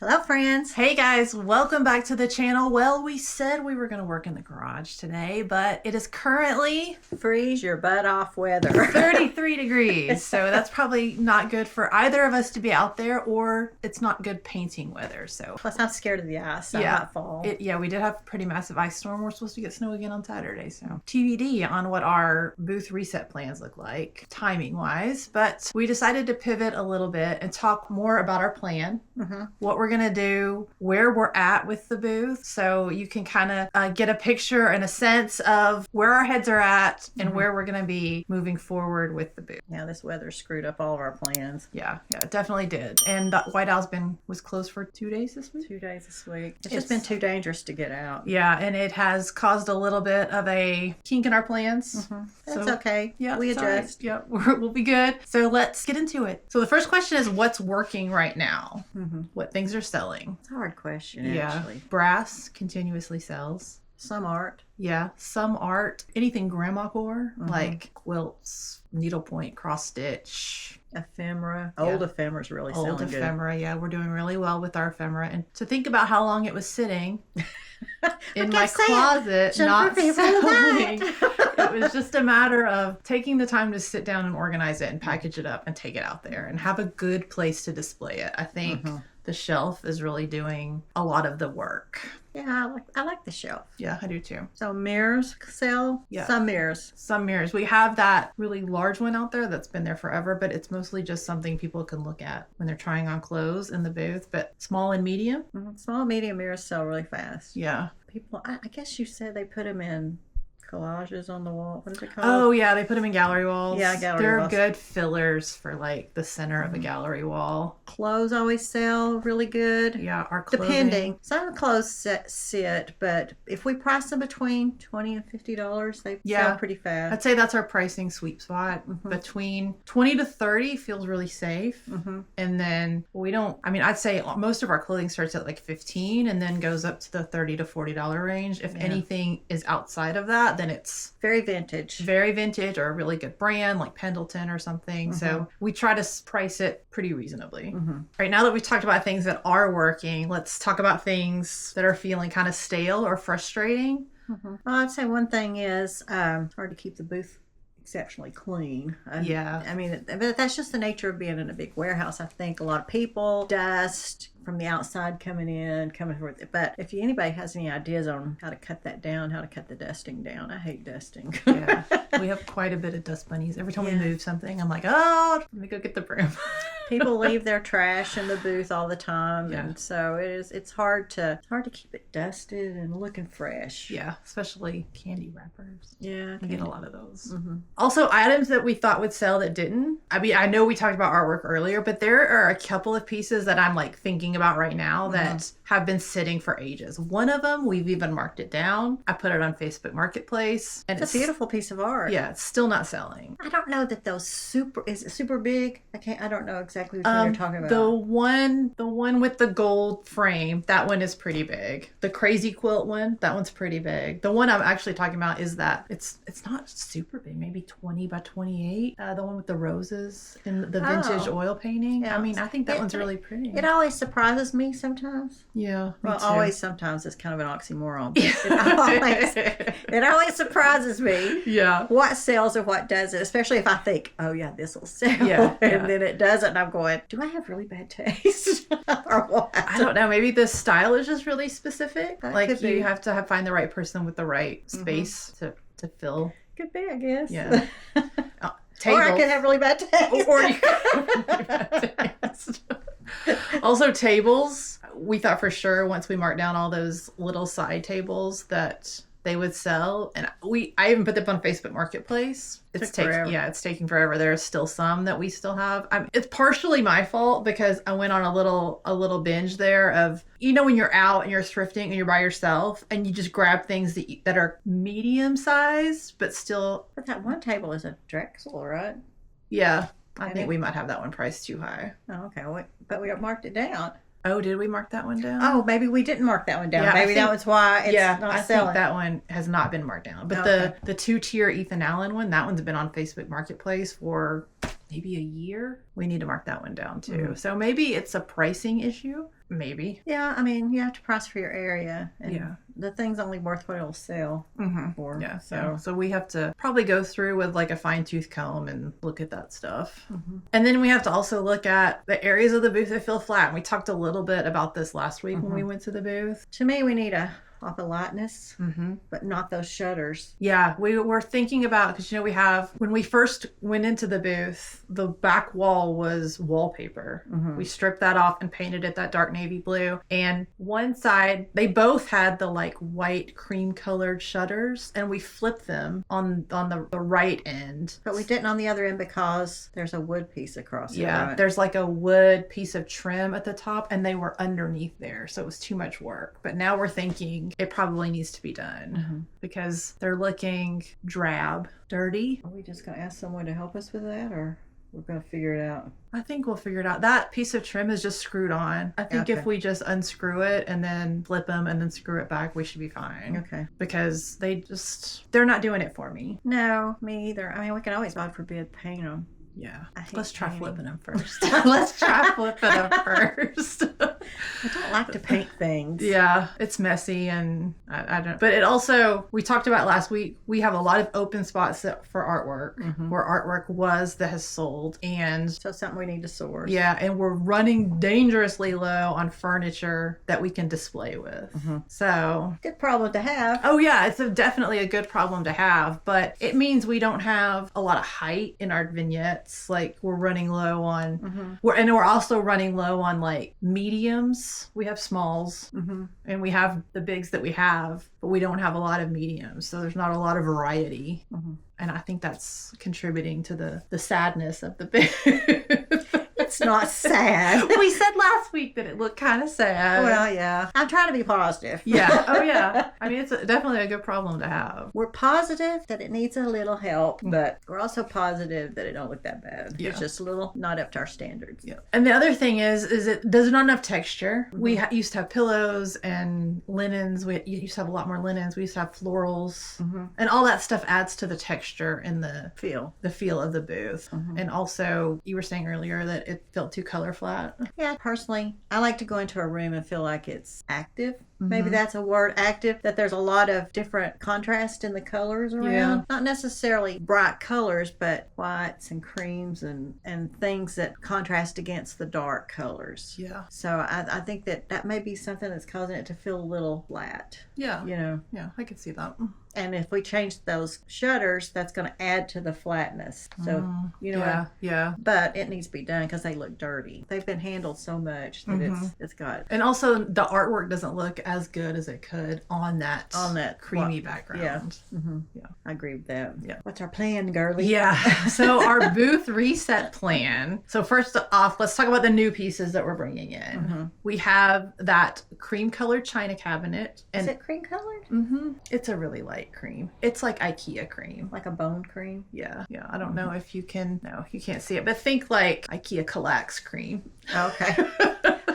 Hello, friends. Hey guys, welcome back to the channel. Well, we said we were going to work in the garage today, but it is currently Freeze your butt off weather. 33 degrees. So that's probably not good for either of us to be out there, or it's not good painting weather. So Plus, I'm scared of the ice. So I might fall. We did have a pretty massive ice storm. We're supposed to get snow again on Saturday. So TBD on what our booth reset plans look like timing wise, but we decided to pivot a little bit and talk more about our plan, what we're going to do, where we're at with the booth, so you can kind of get a picture and a sense of where our heads are at and where we're going to be moving forward with the booth. Yeah, this weather screwed up all of our plans. Yeah, it definitely did. And White Owl's was closed for 2 days this week. 2 days this week. It's just been too dangerous to get out. Yeah, and it has caused a little bit of a kink in our plans. That's okay. Yeah, we adjust. Right. Yeah, we'll be good. So let's get into it. So the first question is, what's working right now? What things are selling? It's a hard question, actually. Brass continuously sells. Some art. Yeah, some art. Anything grandma wore, like quilts, needlepoint, cross stitch. Ephemera. Old ephemera is really selling good. Old ephemera, yeah. We're doing really well with our ephemera. And to think about how long it was sitting in my closet, not selling. It was just a matter of taking the time to sit down and organize it and package it up and take it out there and have a good place to display it. I think the shelf is really doing a lot of the work. Yeah, I like the shelf. Yeah, I do too. So mirrors sell? Yeah. Some mirrors. Some mirrors. We have that really large one out there that's been there forever, but it's mostly just something people can look at when they're trying on clothes in the booth. But small and medium? Small and medium mirrors sell really fast. Yeah. People, I guess you said they put them in collages on the wall. What is it called? Oh, yeah. They put them in gallery walls. Yeah, gallery walls. They're good fillers for like the center of a gallery wall. Clothes always sell really good. Yeah, our clothing. Depending. Some clothes sit, but if we price them between $20 and $50, they sell pretty fast. I'd say that's our pricing sweet spot. Between 20 to 30 feels really safe. And then I'd say most of our clothing starts at like 15 and then goes up to the $30 to $40 range. If anything is outside of that, then it's very vintage or a really good brand like Pendleton or something. So we try to price it pretty reasonably. Right, now that we've talked about things that are working, let's talk about things that are feeling kind of stale or frustrating. Well, I'd say one thing is it's hard to keep the booth exceptionally clean. I mean, but that's just the nature of being in a big warehouse. I think a lot of people, dust from the outside coming forth. But if anybody has any ideas on how to cut that down, how to cut the dusting down, I hate dusting. Yeah, we have quite a bit of dust bunnies. Every time we move something, I'm like, oh, let me go get the broom. People leave their trash in the booth all the time, and so it's hard to keep it dusted and looking fresh. Yeah, especially candy wrappers. Yeah, we get a lot of those. Also, items that we thought would sell that didn't. I mean, I know we talked about artwork earlier, but there are a couple of pieces that I'm like thinking about right now that have been sitting for ages. One of them, we've even marked it down. I put it on Facebook Marketplace, and it's a beautiful piece of art. Yeah, it's still not selling. I don't know that is it super big? I don't know exactly which one you're talking about. The one with the gold frame, that one is pretty big. The crazy quilt one, that one's pretty big. The one I'm actually talking about is that it's not super big, maybe 20 by 28. The one with the roses and the vintage oil painting. Yeah. I mean, I think that one's really pretty. It always surprises me sometimes. Yeah. Well, always sometimes it's kind of an oxymoron. But it always surprises me. Yeah. What sells and what doesn't, especially if I think, oh yeah, this will sell. Yeah. And then it doesn't, and I'm going, do I have really bad taste? Or what? I don't know. Maybe the style is just really specific. Like you have to find the right person with the right space to fill. Could be, I guess. Yeah. Or I could have really bad taste. Or you could have really bad taste. Also, tables. We thought for sure once we marked down all those little side tables that they would sell, and I even put them on Facebook Marketplace. It's taking forever. There are still some that we still have. It's partially my fault because I went on a little binge there of, when you're out and you're thrifting and you're by yourself and you just grab things that are medium size but still. But that one table is a Drexel, right? Yeah, I think we might have that one priced too high. Oh, okay. But we marked it down. Oh, did we mark that one down? Oh, maybe we didn't mark that one down. Yeah, maybe that was why it's not selling. Think that one has not been marked down. But the 2-tier Ethan Allen one, that one's been on Facebook Marketplace for maybe a year. We need to mark that one down too. So maybe it's a pricing issue. Maybe. Yeah, I mean, you have to price for your area. And Yeah. the thing's only worth what it'll sell for. Yeah. So. So we have to probably go through with like a fine tooth comb and look at that stuff. And then we have to also look at the areas of the booth that feel flat. And we talked a little bit about this last week when we went to the booth. To me, we need a off of lightness, but not those shutters. Yeah, we were thinking about, because we have, when we first went into the booth, the back wall was wallpaper. We stripped that off and painted it that dark navy blue. And one side, they both had the like white cream colored shutters, and we flipped them on the right end. But we didn't on the other end because there's a wood piece across it. Yeah, right? there's like a wood piece of trim at the top, and they were underneath there, so it was too much work. But now we're thinking it probably needs to be done because they're looking drab, dirty. Are we just going to ask someone to help us with that, or we're going to figure it out? I think we'll figure it out. That piece of trim is just screwed on. I think if we just unscrew it and then flip them and then screw it back, we should be fine. Okay. Because they're not doing it for me. No, me either. I mean, we can always, God forbid, paint them. Yeah. I hate Let's try painting. flipping them first. Let's try flipping them first. I don't like to paint things. Yeah, it's messy, and I don't. But it also, we talked about last week, we have a lot of open spots for artwork where artwork that has sold, and So something we need to source. yeah, and we're running dangerously low on furniture that we can display with. So Good problem to have. oh yeah, it's definitely a good problem to have, but it means we don't have a lot of height in our vignettes. Like we're running low on, we're also running low on like mediums. We have smalls, and we have the bigs that we have, but we don't have a lot of mediums. So there's not a lot of variety, and I think that's contributing to the sadness of the booth. It's not sad. We said last week that it looked kind of sad. Well, yeah. I'm trying to be positive. Yeah. Oh, yeah. I mean, it's definitely a good problem to have. We're positive that it needs a little help, but we're also positive that it don't look that bad. Yeah. It's just a little not up to our dostandards. Yeah. And the other thing is there's not enough texture. We used to have pillows and linens. We used to have a lot more linens. We used to have florals, and all that stuff adds to the texture and the feel of the booth. And also, you were saying earlier that it felt too color flat. Yeah, personally, I like to go into a room and feel like it's active. Maybe that's a word, active, that there's a lot of different contrast in the colors around. Yeah. Not necessarily bright colors, but whites and creams and things that contrast against the dark colors. Yeah. So I think that may be something that's causing it to feel a little flat. Yeah. You know? Yeah, I can see that. And if we change those shutters, that's going to add to the flatness. So, you know, Yeah. Yeah. but it needs to be done because they look dirty. They've been handled so much that it's got And also, the artwork doesn't look as good as it could on that creamy background. Yeah. I agree with that. Yeah. What's our plan, girly? Yeah. So our booth reset plan. So first off, let's talk about the new pieces that we're bringing in. We have that cream colored china cabinet. Is it cream colored? It's a really light cream. It's like IKEA cream. Like a bone cream? Yeah. Yeah. I don't know if you can, no, you can't see it, but think like IKEA Collax cream. Okay.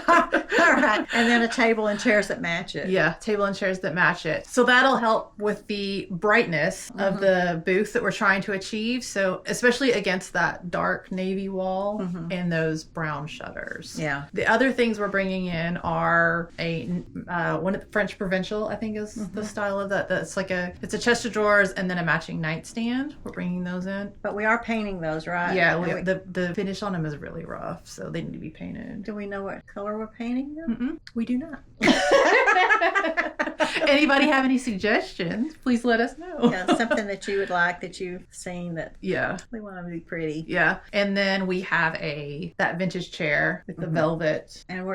All right. And then a table and chairs that match it. Yeah, table and chairs that match it. So that'll help with the brightness of the booth that we're trying to achieve. So especially against that dark navy wall and those brown shutters. Yeah. The other things we're bringing in are one of the French Provincial, I think is the style of that. That's like it's a chest of drawers and then a matching nightstand. We're bringing those in. But we are painting those, right? Yeah, the finish on them is really rough, so they need to be painted. Do we know what color we're painting them? We do not. Anybody have any suggestions? Please let us know. Yeah, something that you would like that you've seen that we want them to be pretty. Yeah. And then we have that vintage chair with the velvet. And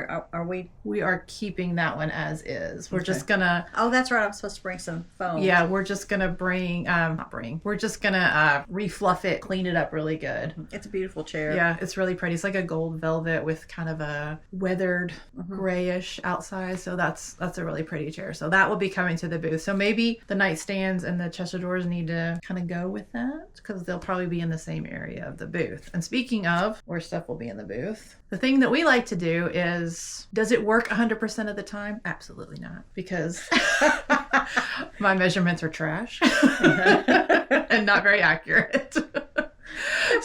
we are keeping that one as is. We're just gonna that's right, I'm supposed to bring some foam. Yeah, we're just gonna we're just gonna refluff it, clean it up really good. It's a beautiful chair. Yeah, it's really pretty. It's like a gold velvet with kind of a weathered grayish outside. So that's a really pretty chair. So that will be coming to the booth. So maybe the nightstands and the chest of drawers need to kind of go with that because they'll probably be in the same area of the booth. And speaking of where stuff will be in the booth, the thing that we like to do is, does it work 100% of the time? Absolutely not, because my measurements are trash and not very accurate.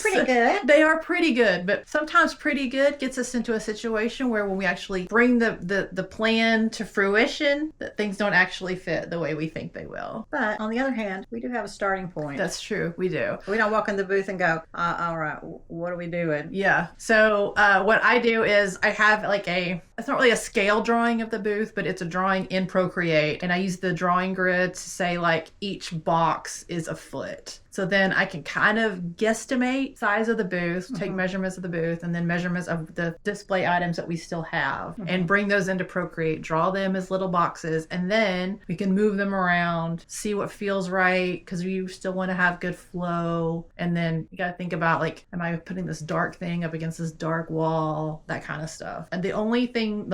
They're pretty good. They are pretty good, but sometimes pretty good gets us into a situation where when we actually bring the plan to fruition, that things don't actually fit the way we think they will. But on the other hand, we do have a starting point. That's true. We do. We don't walk in the booth and go, all right, what are we doing? Yeah. So what I do is I have like it's not really a scale drawing of the booth, but it's a drawing in Procreate. And I use the drawing grid to say like each box is a foot. So then I can kind of guesstimate size of the booth, take measurements of the booth, and then measurements of the display items that we still have, and bring those into Procreate, draw them as little boxes, and then we can move them around, see what feels right, because we still want to have good flow. And then you got to think about like, am I putting this dark thing up against this dark wall, that kind of stuff. And the only thing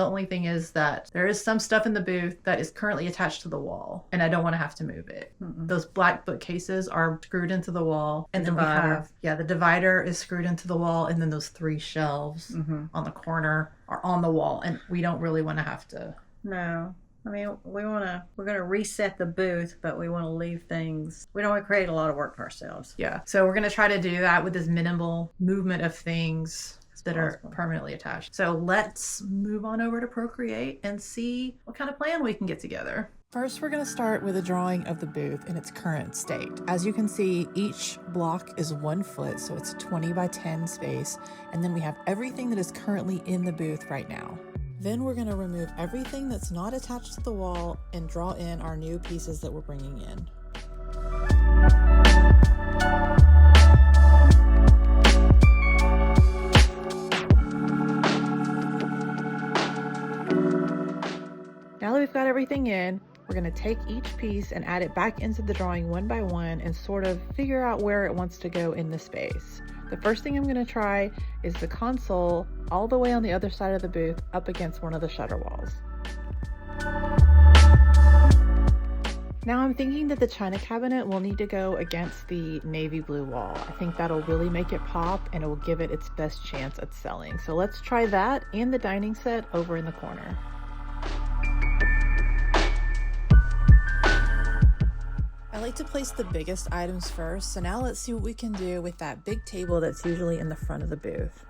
is that there is some stuff in the booth that is currently attached to the wall, and I don't want to have to move it. Those black bookcases are screwed into the wall, and then we have the divider is screwed into the wall, and then those 3 shelves on the corner are on the wall, and we don't really want to have to. No, I mean we're gonna reset the booth, but we want to leave things. We don't want to create a lot of work for ourselves. Yeah, so we're gonna try to do that with this minimal movement of things that are permanently attached. So let's move on over to Procreate and see what kind of plan we can get together. First, we're going to start with a drawing of the booth in its current state. As you can see, each block is 1 foot, so it's a 20 by 10 space. And then we have everything that is currently in the booth right now. Then we're going to remove everything that's not attached to the wall and draw in our new pieces that we're bringing in. Now that we've got everything in, we're going to take each piece and add it back into the drawing one by one and sort of figure out where it wants to go in the space. The first thing I'm going to try is the console all the way on the other side of the booth up against one of the shutter walls. Now I'm thinking that the china cabinet will need to go against the navy blue wall. I think that'll really make it pop and it will give it its best chance at selling. So let's try that and the dining set over in the corner. I like to place the biggest items first, so now let's see what we can do with that big table that's usually in the front of the booth.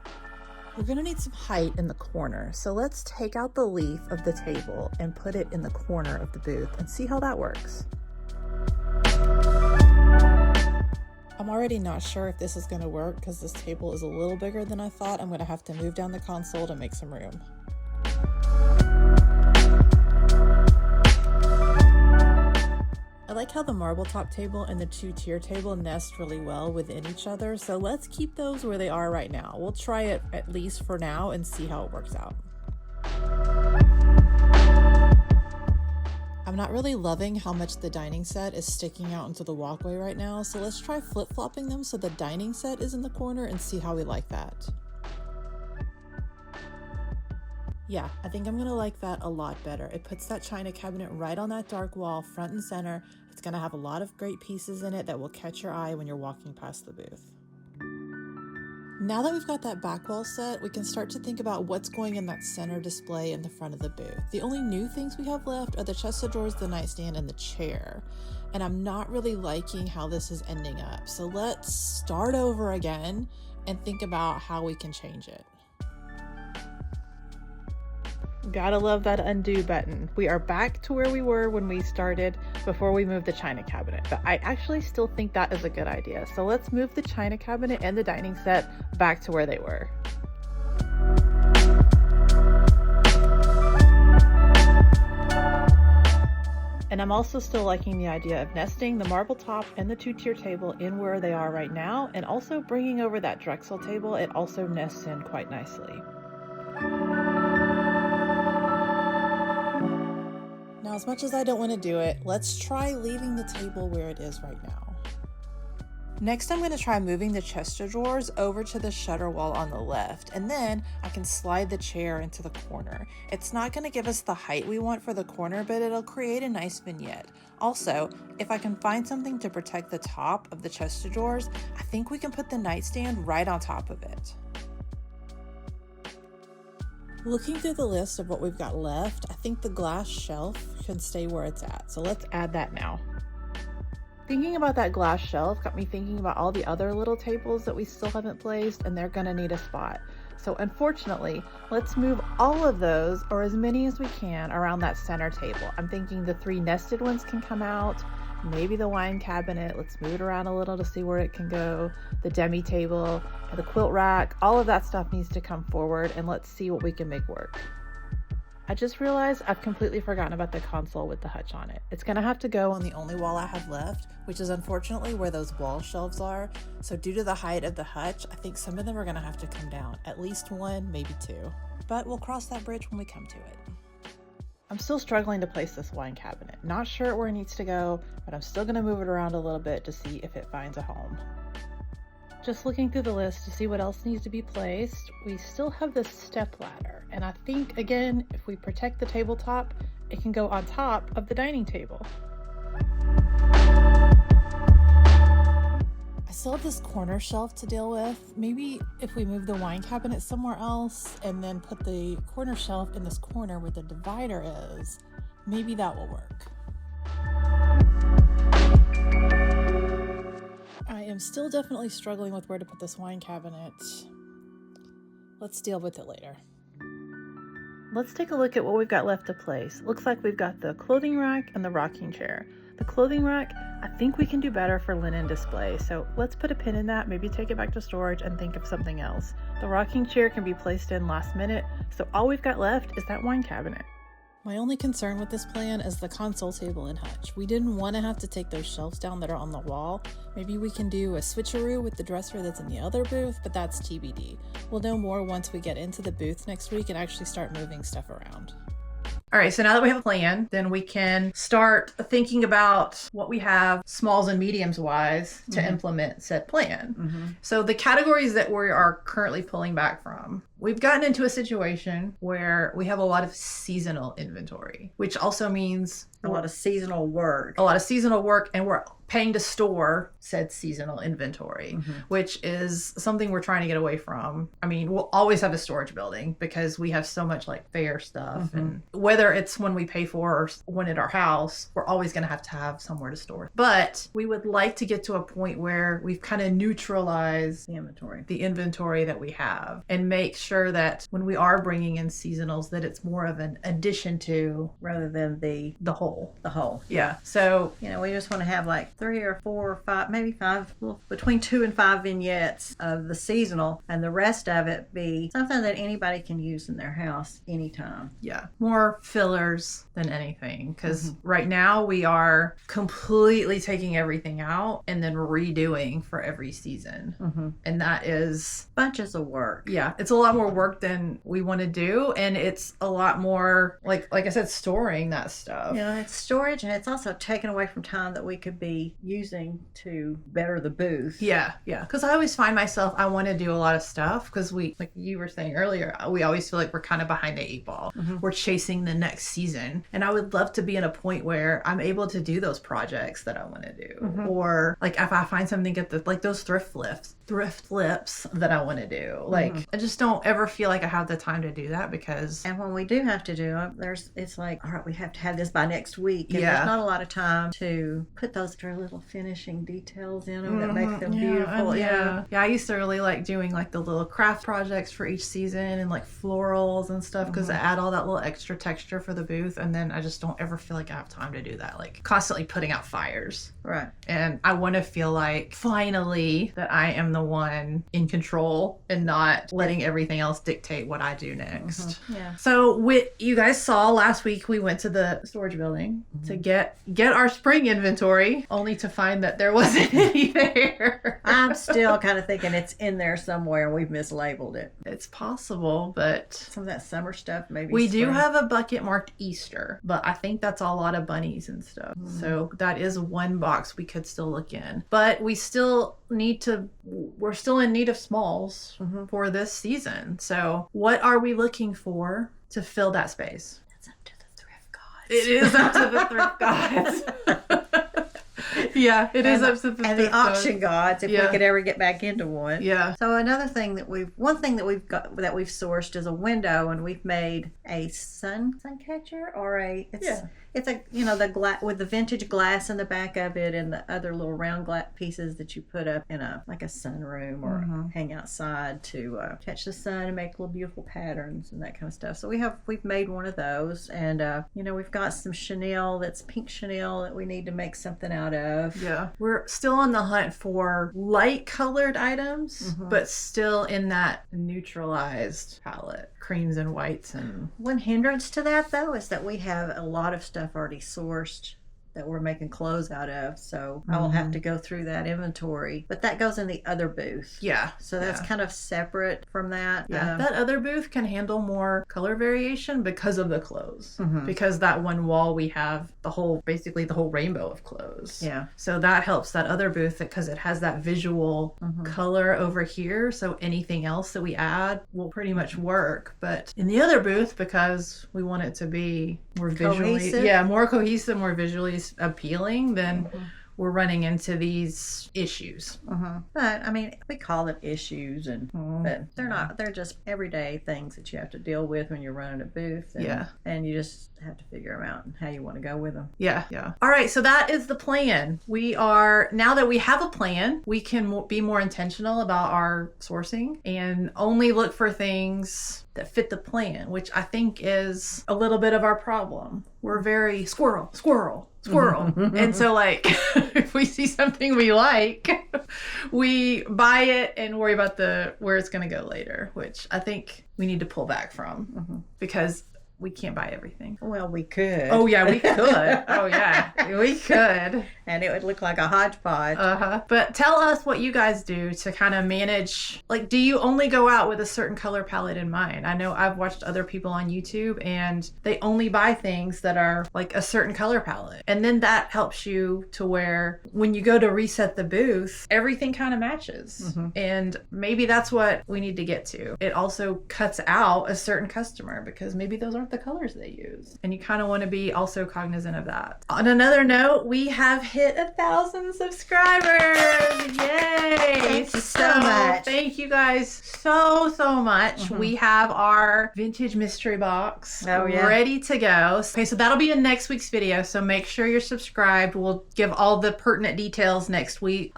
We're gonna need some height in the corner, so let's take out the leaf of the table and put it in the corner of the booth and see how that works. I'm already not sure if this is gonna work because this table is a little bigger than I thought. I'm gonna have to move down the console to make some room. I like how the marble top table and the 2-tier table nest really well within each other, so let's keep those where they are right now. We'll try it at least for now and see how it works out. I'm not really loving how much the dining set is sticking out into the walkway right now, so let's try flip-flopping them so the dining set is in the corner and see how we like that. Yeah, I think I'm gonna like that a lot better. It puts that china cabinet right on that dark wall, front and center. It's gonna have a lot of great pieces in it that will catch your eye when you're walking past the booth. Now that we've got that back wall set, we can start to think about what's going in that center display in the front of the booth. The only new things we have left are the chest of drawers, the nightstand, and the chair. And I'm not really liking how this is ending up. So let's start over again and think about how we can change it. Gotta love that undo button. We are back to where we were when we started before we moved the china cabinet, but I actually still think that is a good idea. So let's move the china cabinet and the dining set back to where they were. And I'm also still liking the idea of nesting the marble top and the 2-tier table in where they are right now, and also bringing over that Drexel table. It also nests in quite nicely. Now, as much as I don't want to do it, let's try leaving the table where it is right now. Next, I'm going to try moving the chest of drawers over to the shutter wall on the left, and then I can slide the chair into the corner. It's not going to give us the height we want for the corner, but it'll create a nice vignette. Also, if I can find something to protect the top of the chest of drawers, I think we can put the nightstand right on top of it. Looking through the list of what we've got left, I think the glass shelf can stay where it's at. So let's add that now. Thinking about that glass shelf got me thinking about all the other little tables that we still haven't placed, and they're gonna need a spot. So unfortunately, let's move all of those, or as many as we can, around that center table. I'm thinking the 3 nested ones can come out, maybe the wine cabinet, let's move it around a little to see where it can go, the demi table, the quilt rack, all of that stuff needs to come forward, and let's see what we can make work. I just realized I've completely forgotten about the console with the hutch on it. It's gonna have to go on the only wall I have left, which is unfortunately where those wall shelves are. So due to the height of the hutch, I think some of them are gonna have to come down. At least 1, maybe 2. But we'll cross that bridge when we come to it. I'm still struggling to place this wine cabinet. Not sure where it needs to go, but I'm still gonna move it around a little bit to see if it finds a home. Just looking through the list to see what else needs to be placed, we still have this step ladder. And I think, again, if we protect the tabletop, it can go on top of the dining table. I still have this corner shelf to deal with. Maybe if we move the wine cabinet somewhere else and then put the corner shelf in this corner where the divider is, maybe that will work. I am still definitely struggling with where to put this wine cabinet. Let's deal with it later. Let's take a look at what we've got left to place. Looks like we've got the clothing rack and the rocking chair. The clothing rack, I think we can do better for linen display, so let's put a pin in that, maybe take it back to storage and think of something else. The rocking chair can be placed in last minute, so all we've got left is that wine cabinet. My only concern with this plan is the console table and hutch. We didn't want to have to take those shelves down that are on the wall. Maybe we can do a switcheroo with the dresser that's in the other booth, but that's TBD. We'll know more once we get into the booth next week and actually start moving stuff around. All right, so now that we have a plan, then we can start thinking about what we have smalls and mediums wise to implement said plan. So the categories that we are currently pulling back from, we've gotten into a situation where we have a lot of seasonal inventory, which also means a lot of seasonal work. And we're paying to store said seasonal inventory, which is something we're trying to get away from. I mean, we'll always have a storage building because we have so much like fair stuff, and whether it's when we pay for or when at our house, we're always going to have somewhere to store. But we would like to get to a point where we've kind of neutralized the inventory that we have, and make sure that when we are bringing in seasonals, that it's more of an addition to rather than the whole. Yeah. So, we just want to have like 3 or 4 or 5, maybe 5, between 2 and 5 vignettes of the seasonal, and the rest of it be something that anybody can use in their house anytime. Yeah. More fillers than anything, because right now we are completely taking everything out and then redoing for every season. And that is bunches of work. Yeah. It's a lot more work than we want to do. And it's a lot more, like I said, storing that stuff. It's storage, and it's also taken away from time that we could be using to better the booth. Yeah. Because I always find myself, I want to do a lot of stuff because we, like you were saying earlier, we always feel like we're kind of behind the 8 ball. We're chasing the next season. And I would love to be in a point where I'm able to do those projects that I want to do. Or like if I find something at those thrift flips that I want to do. Like I just don't ever feel like I have the time to do that, because and when we do have to do it, it's like, all right, we have to have this by next week, and there's not a lot of time to put those little finishing details in them that make them beautiful. I used to really like doing like the little craft projects for each season and like florals and stuff, because I add all that little extra texture for the booth, and then I just don't ever feel like I have time to do that, like constantly putting out fires. Right. And I want to feel like finally that I am the one in control and not letting everything else dictate what I do next. Yeah. So you guys saw last week we went to the storage building to get our spring inventory, only to find that there wasn't any there. I'm still kind of thinking it's in there somewhere and we've mislabeled it. It's possible, but some of that summer stuff maybe. We do have a bucket marked Easter, but I think that's a lot of bunnies and stuff. So that is one box we could still look in. But we're still in need of smalls for this season. So what are we looking for to fill that space? It's up to the thrift gods. It is up to the thrift gods. Yeah, it is up to the and the thrift auction gods if we Yeah. could ever get back into one. Yeah. So another thing that we've sourced is a window, and we've made a sun catcher or it's a the glass with the vintage glass in the back of it and the other little round glass pieces that you put up in a sunroom or hang outside to catch the sun and make little beautiful patterns and that kind of stuff. So we've made one of those, and we've got some chenille that's pink chenille that we need to make something out of. Yeah. We're still on the hunt for light colored items, but still in that neutralized palette. Creams and whites and One hindrance to that though is that we have a lot of stuff already sourced that we're making clothes out of, so I will have to go through that inventory, but that goes in the other booth. Yeah. So that's kind of separate from that. Yeah, that other booth can handle more color variation because of the clothes. Because that one wall we have basically the whole rainbow of clothes. Yeah. So that helps that other booth because it has that visual color over here. So anything else that we add will pretty much work. But in the other booth, because we want it to be more visually, more cohesive, more visually appealing, then we're running into these issues. But I mean, we call them issues, but they're not. They're just everyday things that you have to deal with when you're running a booth. And you just have to figure them out and how you want to go with them. Yeah. All right, so that is the plan. Now that we have a plan, we can be more intentional about our sourcing and only look for things that fit the plan, which I think is a little bit of our problem. We're very squirrel. And so if we see something we like, we buy it and worry about where it's going to go later, which I think we need to pull back from because we can't buy everything. Well, we could. Oh, yeah, we could. Oh, yeah, we could. And it would look like a hodgepodge. But tell us what you guys do to kind of manage. Do you only go out with a certain color palette in mind? I know I've watched other people on YouTube and they only buy things that are like a certain color palette. And then that helps you to where when you go to reset the booth, everything kind of matches. And maybe that's what we need to get to. It also cuts out a certain customer because maybe those aren't the colors they use, and you kind of want to be also cognizant of that. On another note, we have hit 1,000 subscribers. Yay! Thank you so much. Thank you guys so much. We have our vintage mystery box ready to go. Okay, so that'll be in next week's video, so make sure you're subscribed. We'll give all the pertinent details next week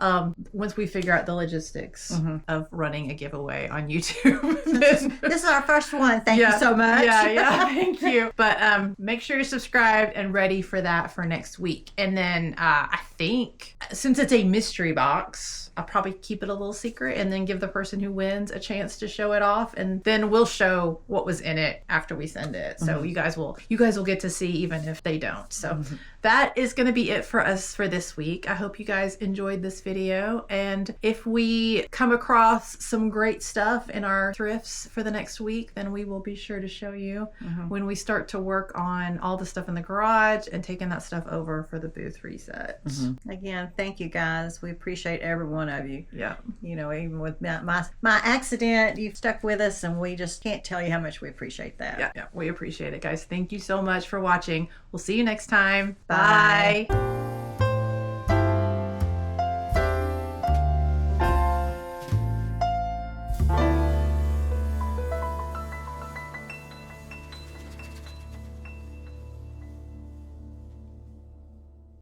once we figure out the logistics of running a giveaway on YouTube. This is our first one. Thank you so much. Yeah. Thank you. But make sure you're subscribed and ready for that for next week. And then I think since it's a mystery box, I'll probably keep it a little secret and then give the person who wins a chance to show it off, and then we'll show what was in it after we send it. So you guys will get to see even if they don't. So that is going to be it for us for this week. I hope you guys enjoyed this video, and if we come across some great stuff in our thrifts for the next week, then we will be sure to show you when we start to work on all the stuff in the garage and taking that stuff over for the booth reset. Again, thank you guys. We appreciate every one of you. Yeah. Even with my accident, you've stuck with us, and we just can't tell you how much we appreciate that. Yeah, we appreciate it, guys. Thank you so much for watching. We'll see you next time. Bye. Bye.